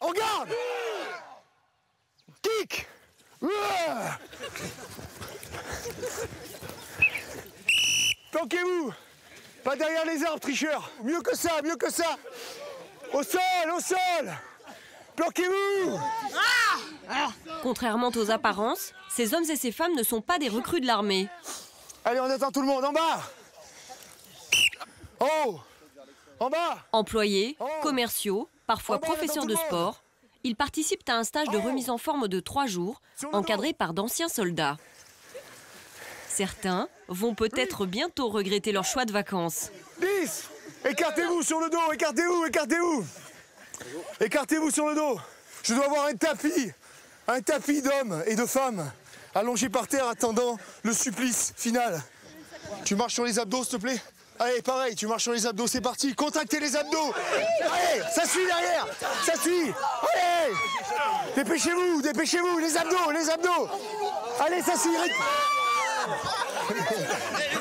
En garde. Kick. Planquez-vous. Pas derrière les arbres, tricheurs. Mieux que ça, mieux que ça. Au sol, au sol. Planquez-vous. Contrairement aux apparences, ces hommes et ces femmes ne sont pas des recrues de l'armée. Allez, on attend tout le monde. En bas. En haut. En bas. Employés, commerciaux, parfois professeurs de sport, ils participent à un stage de remise en forme de 3 jours, encadré par d'anciens soldats. Certains vont peut-être bientôt regretter leur choix de vacances. 10. Écartez-vous sur le dos, écartez-vous, écartez-vous. Écartez-vous sur le dos. Je dois avoir un tapis d'hommes et de femmes allongés par terre attendant le supplice final. Tu marches sur les abdos, s'il te plaît? Allez, pareil, tu marches sur les abdos, c'est parti. Contractez les abdos. Allez, ça suit derrière. Ça suit. Allez. Dépêchez-vous, dépêchez-vous. Les abdos, les abdos. Allez, ça suit. Les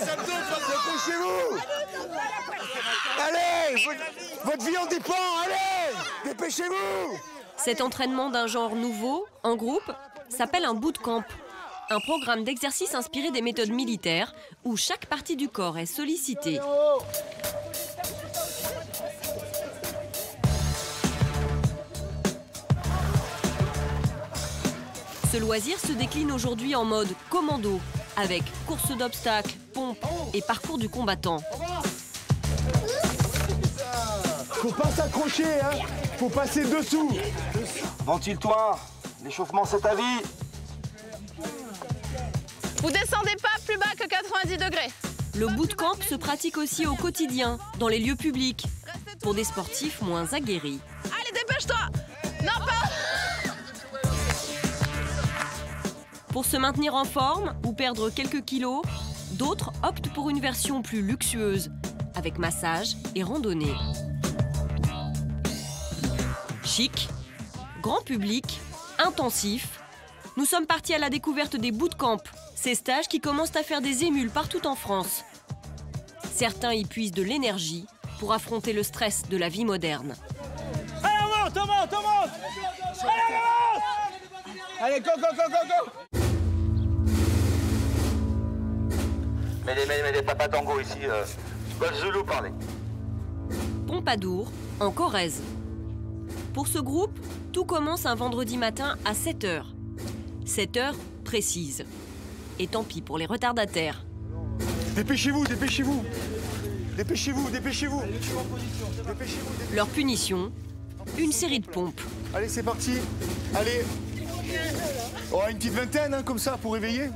abdos, dépêchez-vous. Allez, votre vie en dépend. Allez, dépêchez-vous. Cet entraînement d'un genre nouveau, en groupe, s'appelle un bootcamp. Un programme d'exercice inspiré des méthodes militaires où chaque partie du corps est sollicitée. Ce loisir se décline aujourd'hui en mode commando, avec course d'obstacles, pompe et parcours du combattant. Faut pas s'accrocher, hein. Faut passer dessous. Ventile-toi, l'échauffement c'est ta vie. Vous descendez pas plus bas que 90 degrés. Le bootcamp se pratique aussi au quotidien, dans les lieux publics, pour des sportifs moins aguerris. Allez, dépêche-toi. Non, pas. Pour se maintenir en forme ou perdre quelques kilos, d'autres optent pour une version plus luxueuse, avec massage et randonnée. Chic, grand public, intensif, nous sommes partis à la découverte des bootcamps, ces stages qui commencent à faire des émules partout en France. Certains y puisent de l'énergie pour affronter le stress de la vie moderne. Allez, on monte, on monte, on monte. Allez, on monte. Allez, go, go, go, go, go. Mais des papas tango ici, Golf Zulu parler. Pompadour, en Corrèze. Pour ce groupe, tout commence un vendredi matin à 7 h. 7 h précises. Et tant pis pour les retardataires. Dépêchez-vous, dépêchez-vous. Dépêchez-vous, dépêchez-vous. Leur punition, une série de pompes. Allez, c'est parti. Allez. Oh, une petite vingtaine, hein, comme ça, pour réveiller.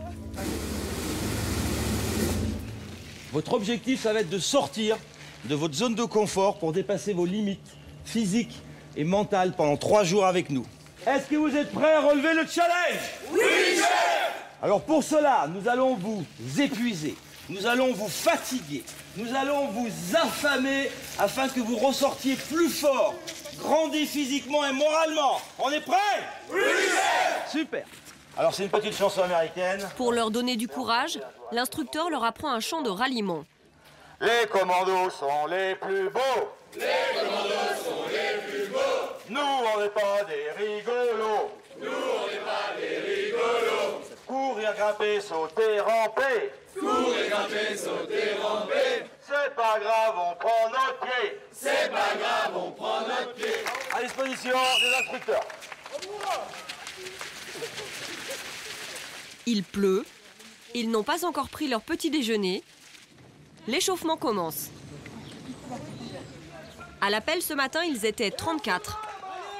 Votre objectif, ça va être de sortir de votre zone de confort pour dépasser vos limites physiques et mentales pendant 3 jours avec nous. Est-ce que vous êtes prêts à relever le challenge? Oui, chef! Alors pour cela, nous allons vous épuiser, nous allons vous fatiguer, nous allons vous affamer afin que vous ressortiez plus fort, grandi physiquement et moralement. On est prêts? Oui, chef! Super! Alors c'est une petite chanson américaine. Pour leur donner du courage, l'instructeur leur apprend un chant de ralliement. Les commandos sont les plus beaux. Les commandos sont les plus beaux. Nous, on n'est pas des rigolos. Nous, on n'est pas des rigolos. Courir, grimper, sauter, ramper. Courir, grimper, sauter, ramper. C'est pas grave, on prend notre pied. C'est pas grave, on prend notre pied. À disposition des instructeurs. Il pleut, ils n'ont pas encore pris leur petit déjeuner. L'échauffement commence. À l'appel ce matin, ils étaient 34.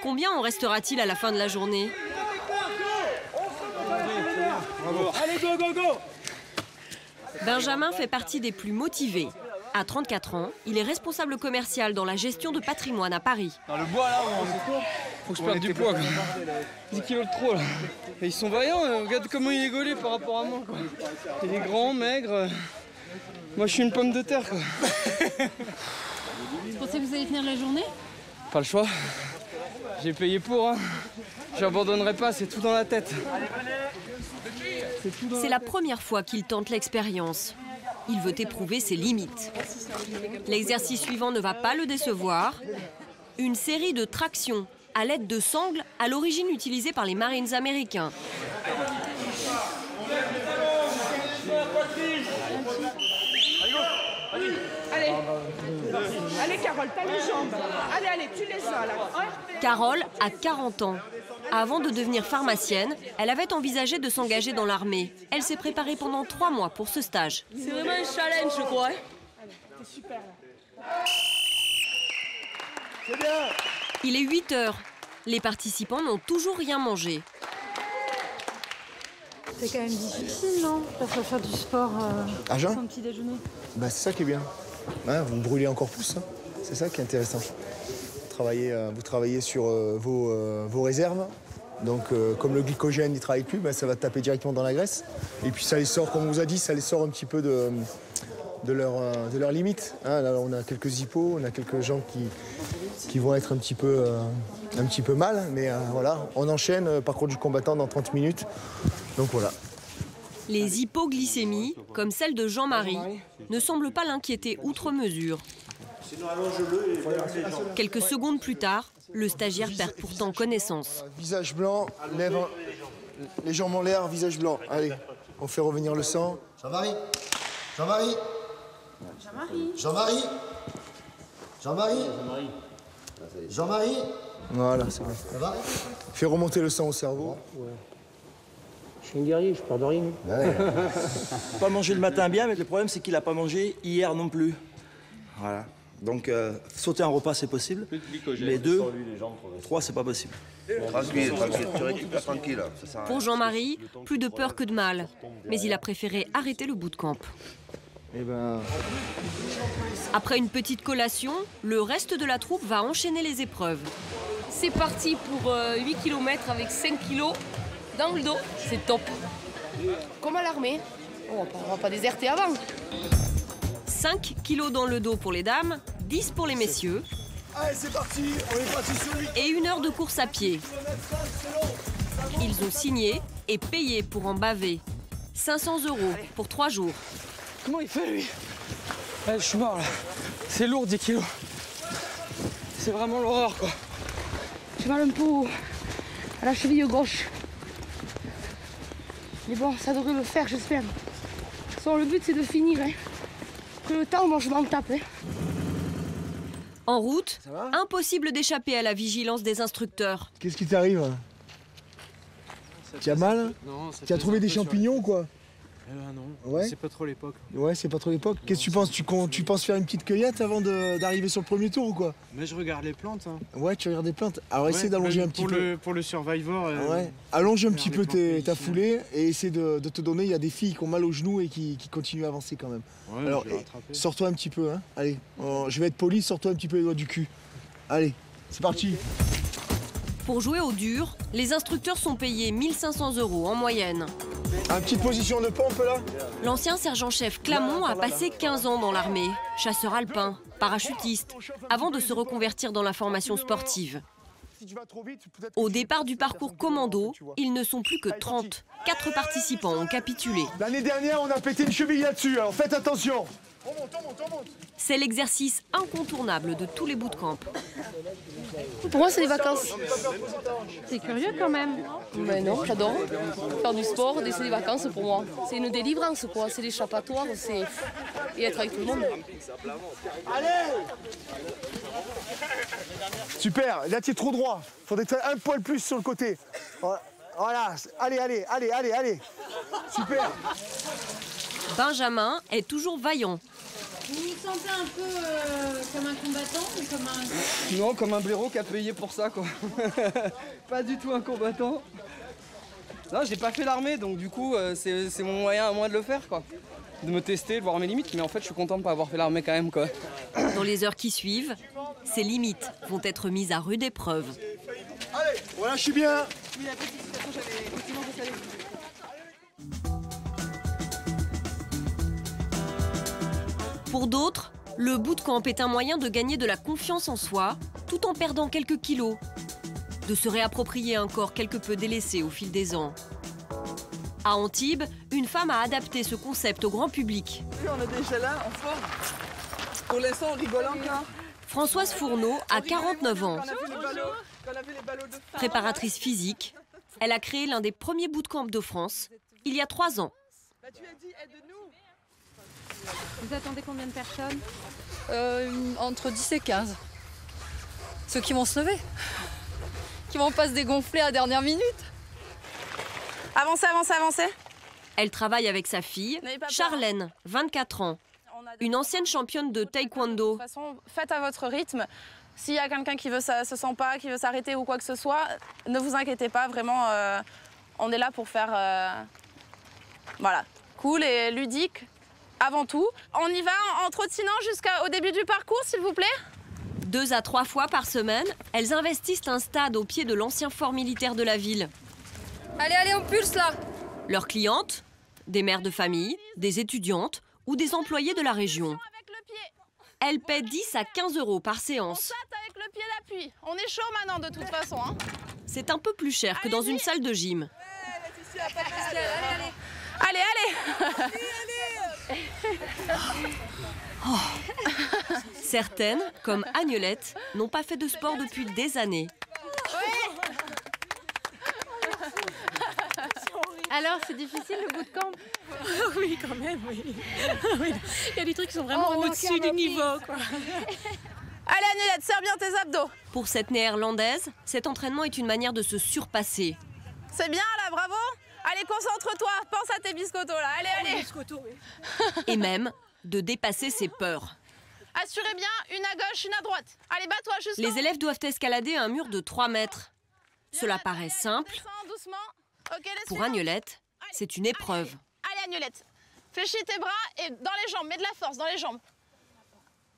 Combien en restera-t-il à la fin de la journée? Allez, go, go, go. Benjamin fait partie des plus motivés. À 34 ans, il est responsable commercial dans la gestion de patrimoine à Paris. Dans le bois là, faut que je perde du poids quoi. 10 kilos de trop là. Et ils sont vaillants, regarde comment il est gaulé par rapport à moi quoi. Il est grand, maigre. Moi je suis une pomme de terre quoi. Vous pensez que vous allez tenir la journée? Pas le choix. J'ai payé pour hein. J'abandonnerai pas, c'est tout dans la tête. C'est la première fois qu'il tente l'expérience. Il veut éprouver ses limites. L'exercice suivant ne va pas le décevoir. Une série de tractions à l'aide de sangles à l'origine utilisées par les Marines américains. Allez, allez Carole, t'as les jambes. Allez, allez, tu les as là. Ouais. Carole a 40 ans. Avant de devenir pharmacienne, elle avait envisagé de s'engager dans l'armée. Elle s'est préparée pendant 3 mois pour ce stage. C'est vraiment un challenge, je crois. T'es super là. C'est bien. Il est 8 heures. Les participants n'ont toujours rien mangé. C'est quand même difficile, non? De faire du sport À jeun sans petit déjeuner. Bah, c'est ça qui est bien. Hein, vous brûlez encore plus. Hein. C'est ça qui est intéressant. Vous travaillez sur vos réserves. Donc, comme le glycogène ne travaille plus, bah, ça va taper directement dans la graisse. Et puis, ça les sort, comme on vous a dit, ça les sort un petit peu de leurs limites. Hein, là, on a quelques hippos, on a quelques gens qui vont être un petit peu mal. Mais voilà, on enchaîne parcours du combattant dans 30 minutes. Donc voilà. Les hypoglycémies, comme celle de Jean-Marie, ne semblent pas l'inquiéter outre mesure. Quelques secondes plus tard, le stagiaire perd pourtant connaissance. Visage blanc, lèvres, les jambes en l'air, visage blanc. Allez, on fait revenir le sang. Jean-Marie, Jean-Marie, Jean-Marie, Jean-Marie, Jean-Marie. Voilà, c'est bon. Ça va? Fais remonter le sang au cerveau. Ouais. Je suis un guerrier, je peur de rien. Ouais. Pas manger le matin bien, mais le problème c'est qu'il n'a pas mangé hier non plus. Voilà. Donc sauter un repas c'est possible, mais 2, 3 c'est pas possible. Tranquille, tranquille, tu récupères tranquille. Pour Jean-Marie, plus de peur que de mal. Mais il a préféré arrêter le bootcamp. Après une petite collation, le reste de la troupe va enchaîner les épreuves. C'est parti pour 8 km avec 5 kilos dans le dos. C'est top. Comme à l'armée. On va pas déserter avant. 5 kilos dans le dos pour les dames, 10 pour les messieurs. Allez, c'est parti, on est parti sur 8. Et 1 heure de course à pied. Ils ont signé et payé pour en baver. 500 € pour 3 jours. Comment il fait, lui? Ouais, je suis mort, là. C'est lourd, 10 kilos. C'est vraiment l'horreur, quoi. J'ai mal un peu à la cheville gauche. Mais bon, ça devrait le faire, j'espère. De toute façon, le but, c'est de finir. Hein. Que le temps, moi, je m'en tape. Hein. En route, impossible d'échapper à la vigilance des instructeurs. Qu'est-ce qui t'arrive? Tu as mal? Non, tu as trouvé des champignons, quoi? Non, ouais. C'est pas trop l'époque. Ouais, c'est pas trop l'époque. Qu'est-ce que tu penses? Tu penses faire une petite cueillette avant d'arriver sur le premier tour ou quoi? Mais je regarde les plantes. Hein. Ouais, tu regardes les plantes. Alors essaie d'allonger un petit peu. Pour le Survivor. Ouais. Allonge un petit peu ta foulée et essaie de te donner. Il y a des filles qui ont mal aux genoux et qui continuent à avancer quand même. Ouais, alors, sors-toi un petit peu. Hein. Allez, je vais être poli, sors-toi un petit peu les doigts du cul. Allez, c'est parti. Pour jouer au dur, les instructeurs sont payés 1 500 € en moyenne. Une petite position de pompe là. L'ancien sergent-chef Clamont a passé 15 ans dans l'armée, chasseur alpin, parachutiste, avant de se reconvertir dans la formation sportive. Au départ du parcours commando, ils ne sont plus que 30. 4 participants ont capitulé. L'année dernière, on a pété une cheville là-dessus, alors faites attention. C'est l'exercice incontournable de tous les bootcamps. Pour moi, c'est des vacances. C'est curieux quand même. Mais non, j'adore. Faire du sport, c'est des vacances pour moi. C'est une délivrance, quoi. C'est l'échappatoire, c'est... Et être avec tout le monde. Super, là tu es trop droit. Faudrait faire un poil plus sur le côté. Voilà, allez. Super. Benjamin est toujours vaillant. Vous vous sentez un peu comme un combattant ou comme un... Non, comme un blaireau qui a payé pour ça, quoi. Pas du tout un combattant. Non, j'ai pas fait l'armée, donc du coup, c'est mon moyen à moi de le faire, quoi. De me tester, de voir mes limites, mais en fait, je suis content de pas avoir fait l'armée quand même, quoi. Dans les heures qui suivent, ces limites vont être mises à rude épreuve. Allez, voilà, je suis bien. Pour d'autres, le bootcamp est un moyen de gagner de la confiance en soi, tout en perdant quelques kilos, de se réapproprier un corps quelque peu délaissé au fil des ans. À Antibes, une femme a adapté ce concept au grand public. On est déjà là, en forme. Pour l'instant, on rigole encore. Françoise Fourneau a 49 ans. Préparatrice physique, elle a créé l'un des premiers bootcamps de France il y a 3 ans. Vous attendez combien de personnes? Entre 10 et 15. Ceux qui vont se lever, qui vont pas se dégonfler à la dernière minute. Avancez, avancez, avancez. Elle travaille avec sa fille, Charlène, 24 ans, une ancienne championne de taekwondo. De toute façon, faites à votre rythme. S'il y a quelqu'un qui se sent pas, qui veut s'arrêter ou quoi que ce soit, ne vous inquiétez pas, vraiment, on est là pour faire voilà, cool et ludique avant tout. On y va en trottinant jusqu'au début du parcours, s'il vous plaît. 2 à 3 fois par semaine, elles investissent un stade au pied de l'ancien fort militaire de la ville. Allez, allez, on pulse là. Leurs clientes, des mères de famille, des étudiantes ou des employés de la région. Elles paient 10 à 15 € par séance. On saute avec le pied d'appui. On est chaud maintenant de toute façon. Hein. C'est un peu plus cher que dans une salle de gym. Allez, allez. Certaines, comme Agnelette, n'ont pas fait de sport depuis des années. Alors, c'est difficile le bootcamp? Oui, quand même, oui. Il y a des trucs qui sont vraiment au-dessus du niveau, quoi. Allez, Agnelette, serre bien tes abdos. Pour cette néerlandaise, cet entraînement est une manière de se surpasser. C'est bien, là, bravo. Allez, concentre-toi, pense à tes biscottos, là. Allez, allez. Biscottos, oui. Et même de dépasser ses peurs. Assurez bien, une à gauche, une à droite. Allez, bats-toi jusqu'en... Les élèves doivent escalader un mur de 3 mètres. Cela paraît simple. Doucement. Okay, pour Agnelette, c'est une épreuve. Allez, Agnelette, fléchis tes bras et dans les jambes, mets de la force dans les jambes.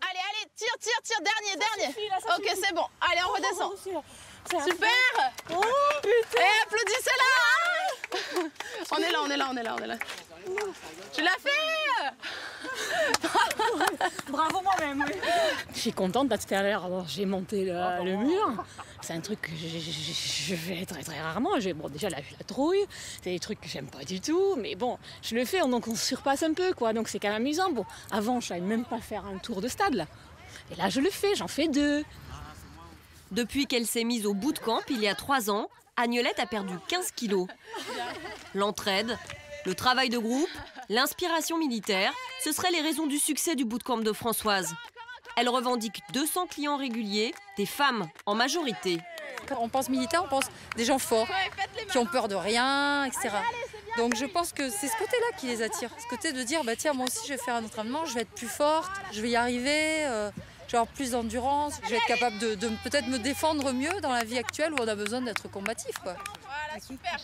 Allez, allez, tire, tire, tire, dernier, dernier. Ok, c'est bon. Allez, on redescend. Super. Oh, putain. Et applaudissez-la. On est là, on est là, on est là, on est là. Tu l'as fait. Bravo moi-même, oui. Je suis contente parce que tout à l'heure, j'ai monté le mur. C'est un truc que je fais très très rarement. Bon, déjà la trouille, c'est des trucs que j'aime pas du tout, mais bon, je le fais, donc on se surpasse un peu, quoi. Donc c'est quand même amusant. Bon, avant, je savais même pas faire un tour de stade, là. Et là, je le fais, j'en fais 2. Depuis qu'elle s'est mise au bootcamp il y a 3 ans, Agnelette a perdu 15 kilos. L'entraide, le travail de groupe, l'inspiration militaire, ce seraient les raisons du succès du bootcamp de Françoise. Elle revendique 200 clients réguliers, des femmes en majorité. Quand on pense militaire, on pense des gens forts, qui ont peur de rien, etc. Donc je pense que c'est ce côté-là qui les attire. Ce côté de dire, bah tiens, moi aussi je vais faire un entraînement, je vais être plus forte, je vais y arriver, je vais avoir plus d'endurance, je vais être capable de peut-être me défendre mieux dans la vie actuelle où on a besoin d'être combatif, quoi. Voilà, super.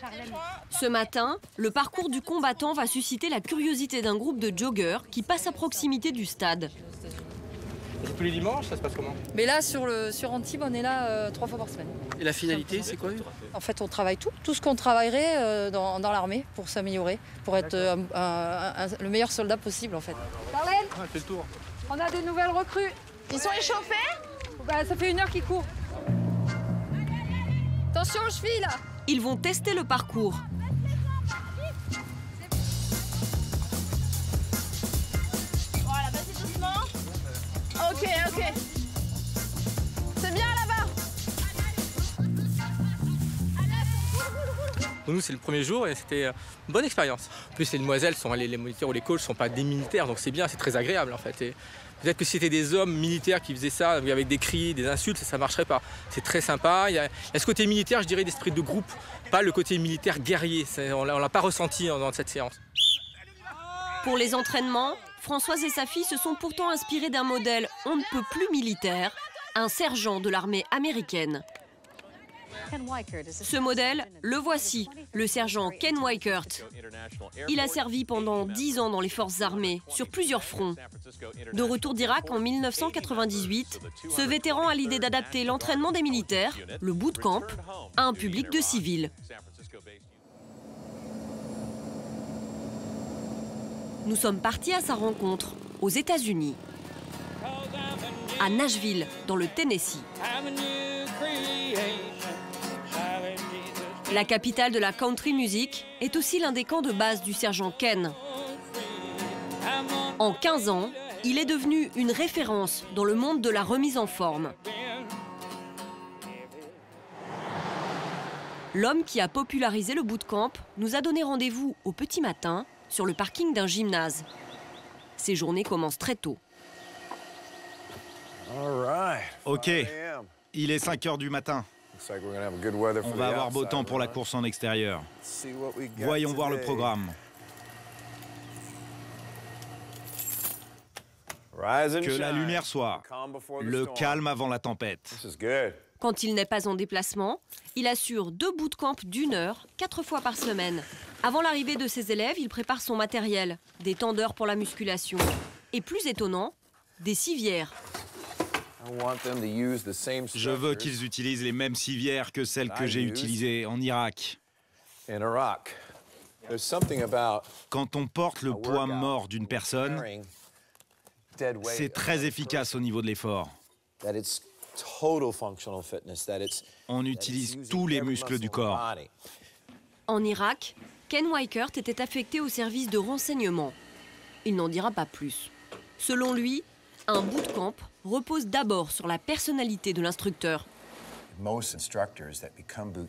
Ce matin, le parcours du combattant va susciter la curiosité d'un groupe de joggeurs qui passe à proximité du stade. C'est tous les dimanches, ça se passe comment? Mais là, sur Antibes, on est là 3 fois par semaine. Et la finalité, c'est quoi? En fait, on travaille tout ce qu'on travaillerait dans l'armée pour s'améliorer, pour être le meilleur soldat possible, en fait. Charlène, fais le tour. On a des nouvelles recrues. Ils sont échauffés? Bah, ça fait 1 heure qu'ils courent. Attention aux chevilles, là. Ils vont tester le parcours. Voilà, vas-y doucement. Ok, ok. C'est bien là-bas. Pour nous, c'est le premier jour et c'était une bonne expérience. En plus, les demoiselles, les militaires ou les coachs ne sont pas des militaires, donc c'est bien, c'est très agréable en fait. Et peut-être que si c'était des hommes militaires qui faisaient ça, avec des cris, des insultes, ça ne marcherait pas. C'est très sympa. Il y a ce côté militaire, je dirais, d'esprit de groupe, pas le côté militaire guerrier. On ne l'a pas ressenti dans cette séance. Pour les entraînements, Françoise et sa fille se sont pourtant inspirées d'un modèle on ne peut plus militaire, un sergent de l'armée américaine. Ce modèle, le voici, le sergent Ken Weickert. Il a servi pendant 10 ans dans les forces armées, sur plusieurs fronts. De retour d'Irak en 1998, ce vétéran a l'idée d'adapter l'entraînement des militaires, le bootcamp, à un public de civils. Nous sommes partis à sa rencontre, aux États-Unis, à Nashville, dans le Tennessee. La capitale de la country music est aussi l'un des camps de base du sergent Ken. En 15 ans, il est devenu une référence dans le monde de la remise en forme. L'homme qui a popularisé le bootcamp nous a donné rendez-vous au petit matin sur le parking d'un gymnase. Ces journées commencent très tôt. Ok, il est 5 h du matin. On va avoir beau temps pour la course en extérieur. Voyons voir le programme. Que la lumière soit, le calme avant la tempête. Quand il n'est pas en déplacement, il assure 2 bootcamps d'1 heure, 4 fois par semaine. Avant l'arrivée de ses élèves, il prépare son matériel, des tendeurs pour la musculation. Et plus étonnant, des civières. Je veux qu'ils utilisent les mêmes civières que celles que j'ai utilisées en Irak. Quand on porte le poids mort d'une personne, c'est très efficace au niveau de l'effort. On utilise tous les muscles du corps. En Irak, Ken Weickert était affecté au service de renseignement. Il n'en dira pas plus. Selon lui, un bootcamp repose d'abord sur la personnalité de l'instructeur.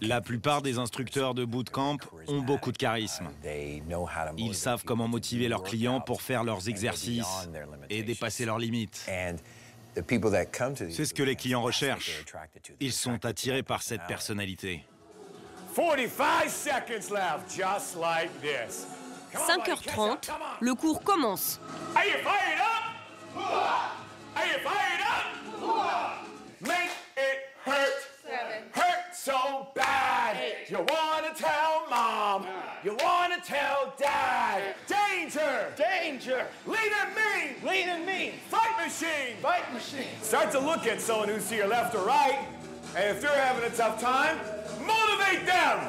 La plupart des instructeurs de bootcamp ont beaucoup de charisme. Ils savent comment motiver leurs clients pour faire leurs exercices et dépasser leurs limites. C'est ce que les clients recherchent. Ils sont attirés par cette personnalité. 5h30, le cours commence. Make it hurt so bad. You wanna tell mom, you wanna tell dad. Danger, danger. Lean and mean, lean and mean. Fight machine, fight machine. Start to look at someone who's to your left or right, and if they're having a tough time, motivate them.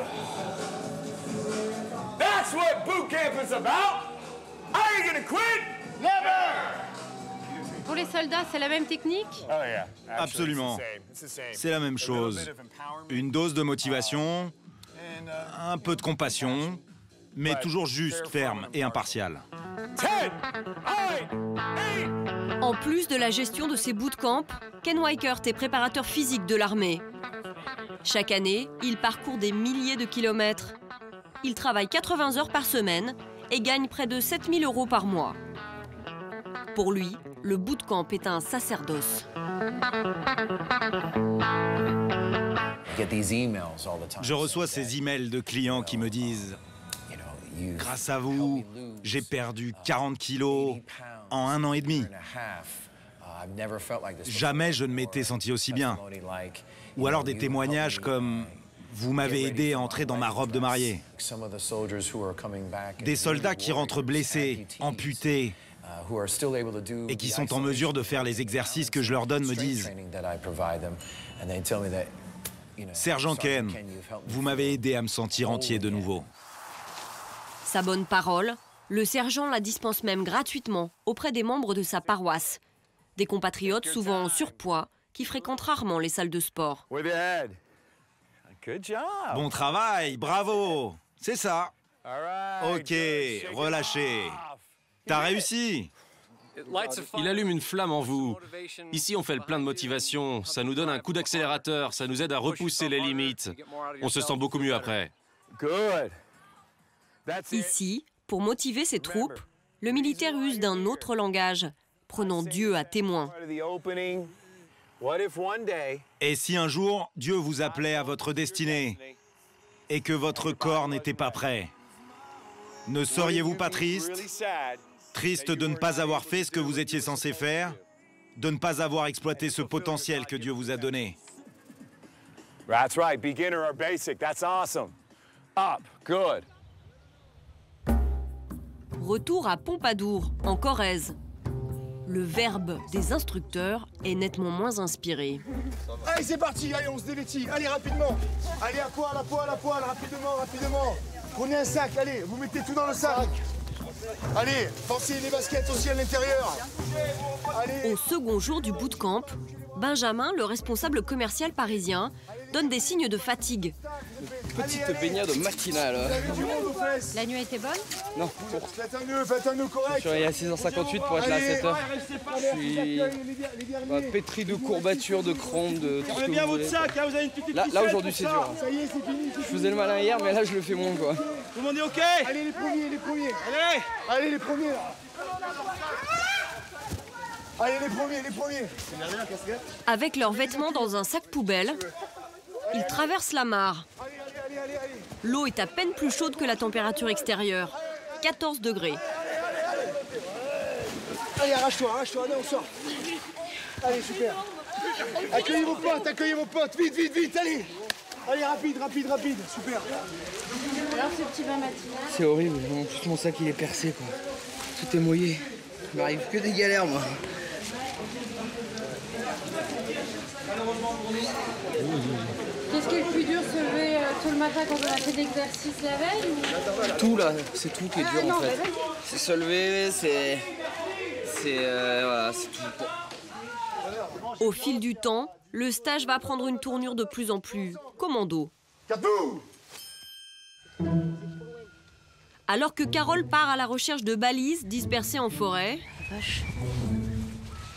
That's what boot camp is about. Are you gonna quit? Never. Pour les soldats, c'est la même technique? Absolument. C'est la même chose. Une dose de motivation, un peu de compassion, mais toujours juste, ferme et impartial. En plus de la gestion de ces bootcamps, Ken Weickert est préparateur physique de l'armée. Chaque année, il parcourt des milliers de kilomètres. Il travaille 80 heures par semaine et gagne près de 7 000 € par mois. Pour lui, le bootcamp est un sacerdoce. Je reçois ces emails de clients qui me disent « Grâce à vous, j'ai perdu 40 kilos en 1 an et demi. Jamais je ne m'étais senti aussi bien. » Ou alors des témoignages comme « Vous m'avez aidé à entrer dans ma robe de mariée. » Des soldats qui rentrent blessés, amputés, et qui sont en mesure de faire les exercices que je leur donne me disent « Sergent Ken, vous m'avez aidé à me sentir entier de nouveau. » Sa bonne parole, le sergent la dispense même gratuitement auprès des membres de sa paroisse. Des compatriotes souvent en surpoids qui fréquentent rarement les salles de sport. Bon travail, bravo, c'est ça. Ok, relâchez. T'as réussi. Il allume une flamme en vous. Ici, on fait le plein de motivation. Ça nous donne un coup d'accélérateur. Ça nous aide à repousser les limites. On se sent beaucoup mieux après. Ici, pour motiver ses troupes, le militaire use d'un autre langage, prenant Dieu à témoin. Et si un jour, Dieu vous appelait à votre destinée et que votre corps n'était pas prêt, ne seriez-vous pas triste? Triste de ne pas avoir fait ce que vous étiez censé faire, de ne pas avoir exploité ce potentiel que Dieu vous a donné. That's right, beginner or basic, that's awesome. Up, good. Retour à Pompadour, en Corrèze. Le verbe des instructeurs est nettement moins inspiré. Allez, c'est parti, allez, on se dévêtit, allez, rapidement. Allez, à poil, rapidement, rapidement. Prenez un sac, allez, vous mettez tout dans le sac. Allez, pensez les baskets aussi à l'intérieur. Au second jour du bootcamp, Benjamin, le responsable commercial parisien, donne des signes de fatigue. petite baignade matinale. La nuit a été bonne? Non. Faites un nœud correct. Je suis arrivé à 6h58 pour être là à 7h. Je suis pétri de courbatures, de crampes, de tout ce que vous voulez. Là aujourd'hui c'est dur. Ça y est, c'est fini. Je faisais le malin hier, mais là je le fais moins quoi. Tout le monde est OK? Allez les premiers. Allez les premiers là. Allez les premiers. Avec leurs vêtements dans un sac poubelle, ils traversent la mare. L'eau est à peine plus chaude que la température extérieure, 14 degrés. Allez, arrache-toi, allez, on sort. Allez, super. Accueillez vos potes, vite, allez. Allez, rapide, super. Alors ce petit bain matinal? C'est horrible, en plus mon sac il est percé quoi. Tout est mouillé. Il m'arrive que des galères moi. Qu'est-ce qui est le plus dur, se lever tôt le matin quand on a fait de l'exercice la veille ou... Tout là, c'est tout qui est dur en fait. C'est se lever, voilà, c'est tout. Au fil du temps, le stage va prendre une tournure de plus en plus commando. Alors que Carole part à la recherche de balises dispersées en forêt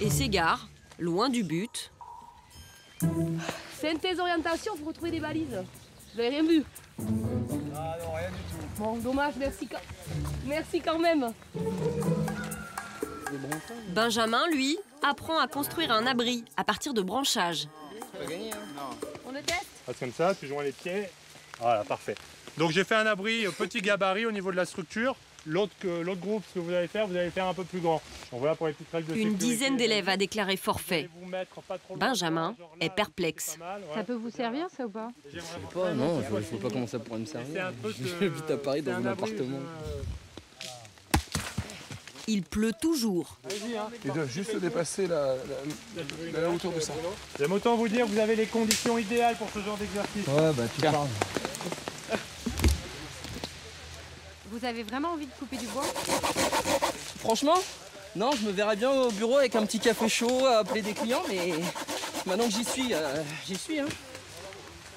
et s'égare, loin du but. C'est une thèse d'orientation pour retrouver des balises. Vous n'avez rien vu? Ah non, rien du tout. Bon, dommage, merci quand même. Benjamin, lui, apprend à construire un abri à partir de branchages. On le teste? Passe comme ça, tu joins les pieds. Voilà, parfait. Donc j'ai fait un abri petit gabarit au niveau de la structure. L'autre groupe, ce que vous allez faire un peu plus grand. Donc voilà pour les petites règles de sécurité. Une dizaine d'élèves a déclaré forfait. Benjamin est perplexe. Ça peut vous servir ça ou pas? Je sais pas, non, je sais pas comment ça pourrait me servir. J'habite à Paris dans un appartement. Il pleut toujours. Ils doivent juste dépasser la hauteur de ça. J'aime autant vous dire que vous avez les conditions idéales pour ce genre d'exercice. Ouais, bah tu parles. Vous avez vraiment envie de couper du bois? Franchement, non, je me verrais bien au bureau avec un petit café chaud à appeler des clients, mais maintenant que j'y suis, hein.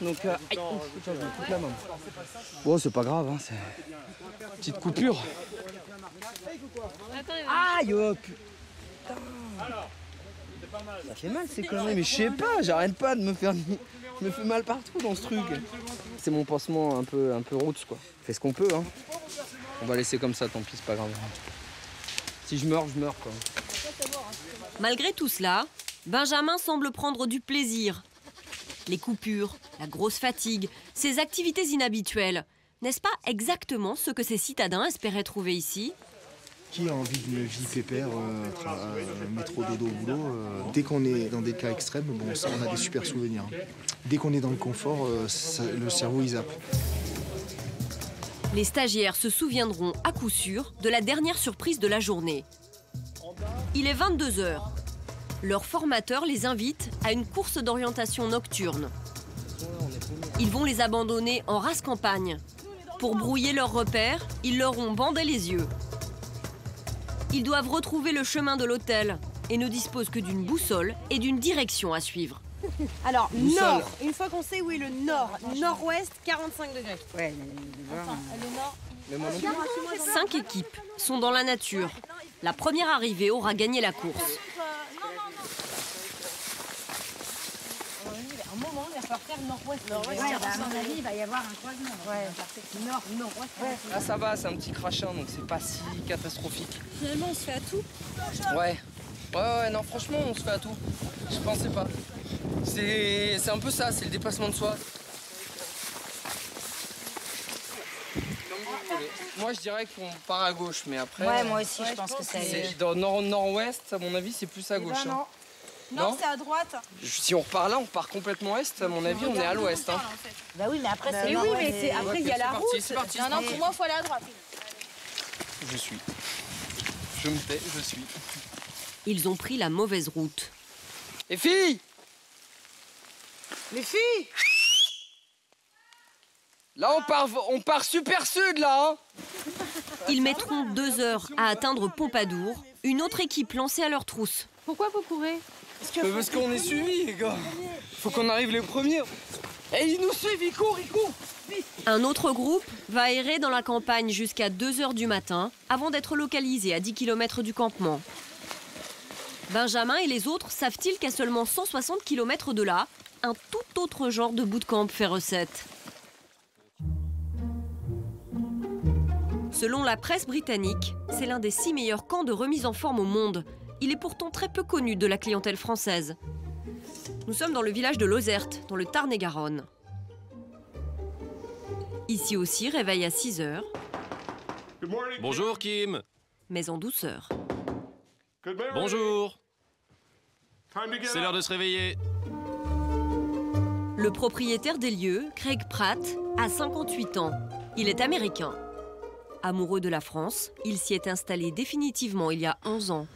Donc, aïe, je me coupe la main. Bon, c'est pas grave, hein, c'est une petite coupure. Aïe, oh putain. Ça fait mal ces conneries, mais je sais pas, j'arrête pas de me faire... Je me fais mal partout dans ce truc. C'est mon pansement un peu roots quoi. On fait ce qu'on peut hein. On va laisser comme ça, tant pis, c'est pas grave. Si je meurs quoi. Malgré tout cela, Benjamin semble prendre du plaisir. Les coupures, la grosse fatigue, ces activités inhabituelles, n'est-ce pas exactement ce que ces citadins espéraient trouver ici? Qui a envie d'une vie pépère, métro, dodo, boulot, dès qu'on est dans des cas extrêmes, bon, ça, on a des super souvenirs. Dès qu'on est dans le confort, le cerveau, il zappe. Les stagiaires se souviendront à coup sûr de la dernière surprise de la journée. Il est 22 h. Leur formateur les invite à une course d'orientation nocturne. Ils vont les abandonner en rase campagne. Pour brouiller leurs repères, ils leur ont bandé les yeux. Ils doivent retrouver le chemin de l'hôtel et ne disposent que d'une boussole et d'une direction à suivre. Alors, boussole. nord, une fois qu'on sait où est le nord, nord-ouest, 45 degrés. Ouais, le nord. 5 équipes sont dans la nature. La première arrivée aura gagné la course. Un moment, il va falloir faire nord-ouest. À mon avis, il va y avoir un croisement. Nord-ouest. Là ça va, c'est un petit crachin, donc c'est pas si catastrophique. Finalement, on se fait à tout. Ouais, non, franchement, on se fait à tout. Je pensais pas. C'est un peu ça, c'est le dépassement de soi. Moi, je dirais qu'on part à gauche, mais après... Ouais, moi aussi, je pense que c'est... Dans nord-ouest, à mon avis, c'est plus à gauche. Eh ben non. Non, c'est à droite. Si on repart là, on part complètement est. À mon avis, on est à l'ouest. Hein. Bah oui, mais après, c'est... Oui, mais après, il y a la route. C'est parti. Non, pour moi, il faut aller à droite. Je suis. Je me tais, je suis. Ils ont pris la mauvaise route. Les filles! Les filles! Là, on part super sud, là. Hein. Ils mettront 2 heures à atteindre Pompadour, une autre équipe lancée à leur trousse. Pourquoi vous courez? Parce qu'on est suivis, les gars. Faut qu'on arrive les premiers. Et ils nous suivent, ils courent. Un autre groupe va errer dans la campagne jusqu'à 2 h du matin avant d'être localisé à 10 km du campement. Benjamin et les autres savent-ils qu'à seulement 160 km de là, un tout autre genre de bootcamp fait recette? Selon la presse britannique, c'est l'un des 6 meilleurs camps de remise en forme au monde. Il est pourtant très peu connu de la clientèle française. Nous sommes dans le village de Lozerte, dans le Tarn-et-Garonne. Ici aussi, réveil à 6 h. Bonjour Kim. Mais en douceur. Bonjour. C'est l'heure de se réveiller. Le propriétaire des lieux, Craig Pratt, a 58 ans. Il est américain. Amoureux de la France, il s'y est installé définitivement il y a 11 ans.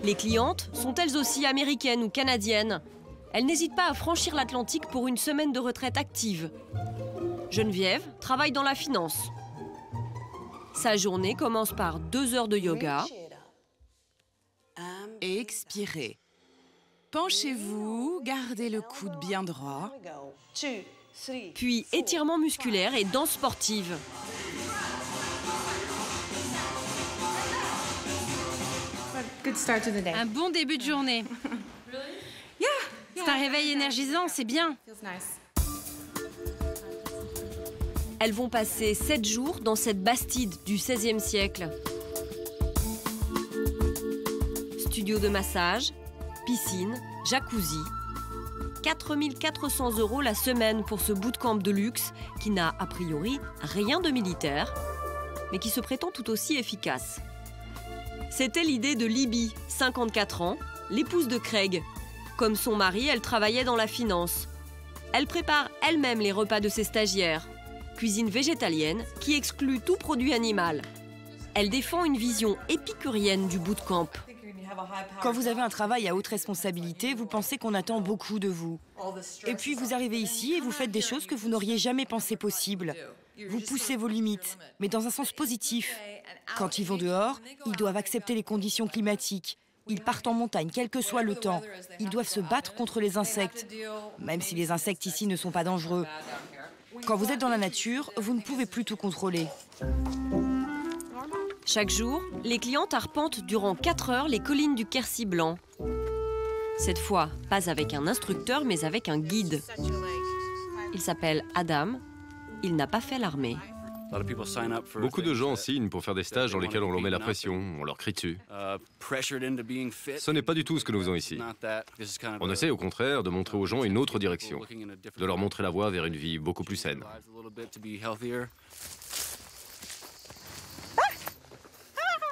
Les clientes sont elles aussi américaines ou canadiennes. Elles n'hésitent pas à franchir l'Atlantique pour une semaine de retraite active. Geneviève travaille dans la finance. Sa journée commence par 2 heures de yoga. Et expirez. Penchez-vous, gardez le coude bien droit. Puis étirement musculaire et danse sportive. Un bon début de journée. C'est un réveil énergisant, c'est bien. Elles vont passer 7 jours dans cette bastide du XVIe siècle. Studio de massage, piscine, jacuzzi. 4 400 € la semaine pour ce bootcamp de luxe qui n'a a priori rien de militaire, mais qui se prétend tout aussi efficace. C'était l'idée de Libby, 54 ans, l'épouse de Craig. Comme son mari, elle travaillait dans la finance. Elle prépare elle-même les repas de ses stagiaires. Cuisine végétalienne qui exclut tout produit animal. Elle défend une vision épicurienne du bootcamp. Quand vous avez un travail à haute responsabilité, vous pensez qu'on attend beaucoup de vous. Et puis vous arrivez ici et vous faites des choses que vous n'auriez jamais pensé possibles. Vous poussez vos limites, mais dans un sens positif. Quand ils vont dehors, ils doivent accepter les conditions climatiques. Ils partent en montagne, quel que soit le temps. Ils doivent se battre contre les insectes, même si les insectes ici ne sont pas dangereux. Quand vous êtes dans la nature, vous ne pouvez plus tout contrôler. Chaque jour, les clientes arpentent durant 4 heures les collines du Quercy blanc. Cette fois, pas avec un instructeur, mais avec un guide. Il s'appelle Adam. Il n'a pas fait l'armée. Beaucoup de gens signent pour faire des stages dans lesquels on leur met la pression, on leur crie dessus. Ce n'est pas du tout ce que nous faisons ici. On essaie au contraire de montrer aux gens une autre direction, de leur montrer la voie vers une vie beaucoup plus saine.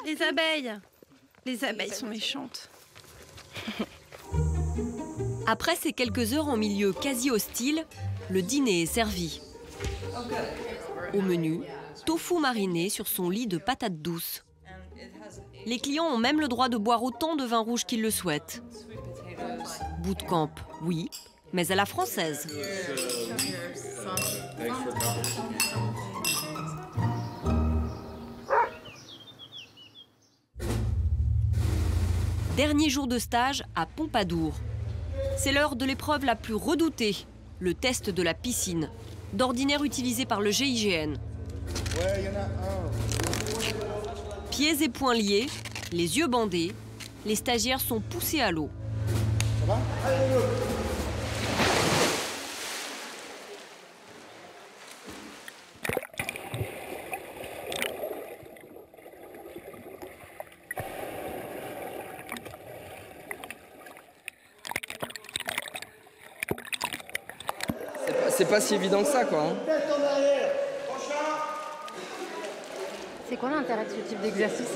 Les abeilles. Les abeilles sont méchantes. Après ces quelques heures en milieu quasi hostile, le dîner est servi. Au menu, tofu mariné sur son lit de patates douces. Les clients ont même le droit de boire autant de vin rouge qu'ils le souhaitent. Bootcamp, oui, mais à la française. Dernier jour de stage à Pompadour. C'est l'heure de l'épreuve la plus redoutée, le test de la piscine, d'ordinaire utilisé par le GIGN. Ouais, il y en a un. Pieds et poings liés, les yeux bandés, les stagiaires sont poussés à l'eau. Ça va? Allez, go. C'est pas si évident que ça, quoi. Hein. C'est quoi l'intérêt de ce type d'exercice?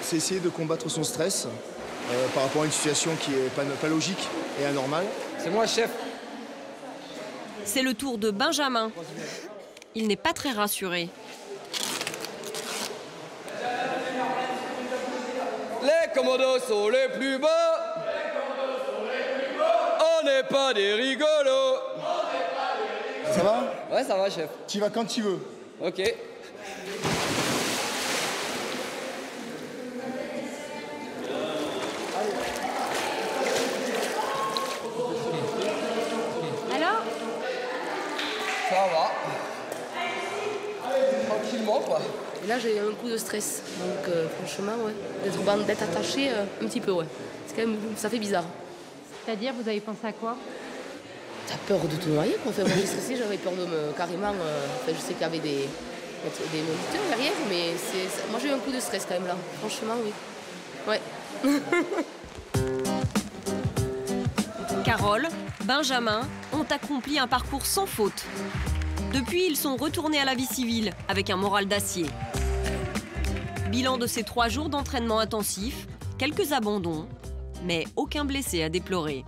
C'est essayer de combattre son stress par rapport à une situation qui n'est pas logique et anormale. C'est moi, chef. C'est le tour de Benjamin. Il n'est pas très rassuré. Les commandos sont les plus beaux. On n'est pas des rigolos. Ça va? Ouais, ça va, chef. Tu vas quand tu veux. Ok. Alors? Ça va. Tranquillement, quoi. Et là, j'ai un coup de stress. Donc, franchement, ouais. D'être attaché un petit peu, ouais. C'est quand même, ça fait bizarre. C'est-à-dire, vous avez pensé à quoi? T'as peur de te noyer, quoi. Enfin, moi, j'ai stressé, j'avais peur de me... Carrément, enfin, je sais qu'il y avait des moniteurs derrière, mais moi, j'ai eu un coup de stress quand même, là. Franchement, oui. Ouais. Carole, Benjamin ont accompli un parcours sans faute. Depuis, ils sont retournés à la vie civile avec un moral d'acier. Bilan de ces 3 jours d'entraînement intensif, quelques abandons, mais aucun blessé à déplorer.